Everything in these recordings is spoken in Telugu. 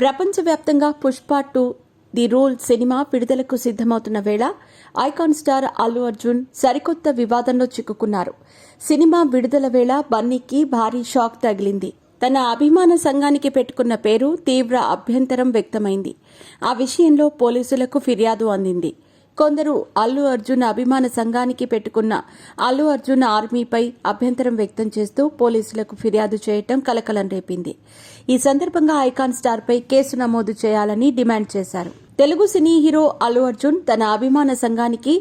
ప్రపంచవ్యాప్తంగా పుష్ప 2 ది రూల్ సినిమా విడుదలకు సిద్ధమవుతున్న వేళ ఐకాన్ స్టార్ అల్లు అర్జున్ సరికొత్త వివాదంలో చిక్కుకున్నారు. సినిమా విడుదల వేళ బన్నీకి భారీ షాక్ తగిలింది. తన అభిమాన సంఘానికి పెట్టుకున్న పేరు తీవ్ర అభ్యంతరం వ్యక్తమైంది. ఆ విషయంలో పోలీసులకు ఫిర్యాదు అందింది. కొందరు అల్లు అర్జున్ అభిమాన సంఘానికి పెట్టుకున్న అల్లు అర్జున్ ఆర్మీపై అభ్యంతరం వ్యక్తం చేస్తూ పోలీసులకు ఫిర్యాదు చేయటం కలకలం రేపింది. ఈ సందర్భంగా ఐకాన్ స్టార్పై కేసు నమోదు చేయాలని డిమాండ్ చేశారు. తెలుగు సినీ హీరో అల్లు అర్జున్ తన అభిమాన సంఘానికి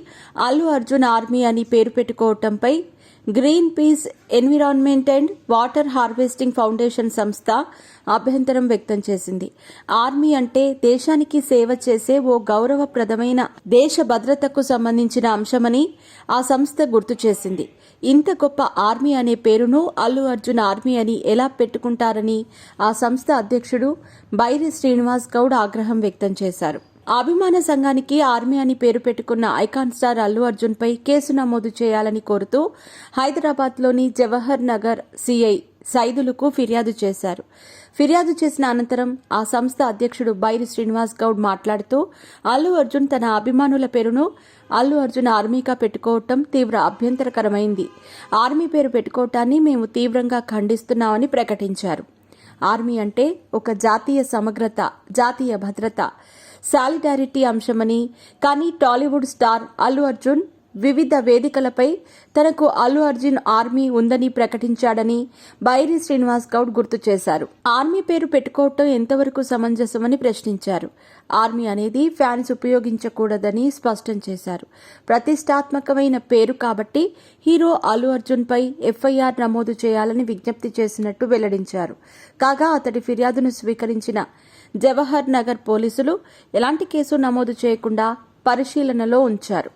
అల్లు అర్జున్ ఆర్మీ అని పేరు పెట్టుకోవటంపై green peace environment and water harvesting foundation సంస్థ అభ్యంతరం వ్యక్తం చేసింది. ఆర్మీ అంటే దేశానికి సేవ చేసే ఓ గౌరవప్రదమైన దేశ భద్రతకు సంబంధించిన అంశమని ఆ సంస్థ గుర్తు చేసింది. ఇంత గొప్ప ఆర్మీ అనే పేరును అల్లు అర్జున్ ఆర్మీ అని ఎలా పెట్టుకుంటారని ఆ సంస్థ అధ్యక్షుడు బైరి శ్రీనివాస్ గౌడ్ ఆగ్రహం వ్యక్తం చేశారు. అభిమాన సంఘానికి ఆర్మీ అని పేరు పెట్టుకున్న ఐకాన్ స్టార్ అల్లు అర్జున్ పై కేసు నమోదు చేయాలని కోరుతూ హైదరాబాద్లోని జవహర్ నగర్ సిఐ సైదులకు ఫిర్యాదు చేశారు. ఫిర్యాదు చేసిన అనంతరం ఆ సంస్థ అధ్యక్షుడు బైరి శ్రీనివాస్ గౌడ్ మాట్లాడుతూ అల్లు అర్జున్ తన అభిమానుల పేరును అల్లు అర్జున్ ఆర్మీగా పెట్టుకోవటం తీవ్ర అభ్యంతరకరమైంది. ఆర్మీ పేరు పెట్టుకోవటాన్ని మేము తీవ్రంగా ఖండిస్తున్నామని ప్రకటించారు. ఆర్మీ అంటే ఒక జాతీయ సమగ్రత, జాతీయ భద్రత, సాలిడారిటీ అంశమని, కానీ టాలీవుడ్ స్టార్ అల్లు అర్జున్ వివిధ వేదికలపై తనకు అల్లు అర్జున్ ఆర్మీ ఉందని ప్రకటించాడని బైరి శ్రీనివాస్ గౌడ్ గుర్తు చేశారు. ఆర్మీ పేరు పెట్టుకోవటం ఎంతవరకు సమంజసమని ప్రశ్నించారు. ఆర్మీ అనేది ఫ్యాన్స్ ఉపయోగించకూడదని స్పష్టం చేశారు. ప్రతిష్టాత్మకమైన పేరు కాబట్టి హీరో అల్లు అర్జున్ పై ఎఫ్ఐఆర్ నమోదు చేయాలని విజ్ఞప్తి చేసినట్టు వెల్లడించారు. కాగా అతడి ఫిర్యాదును స్వీకరించిన జవహర్ నగర్ పోలీసులు ఎలాంటి కేసు నమోదు చేయకుండా పరిశీలనలో ఉంచారు.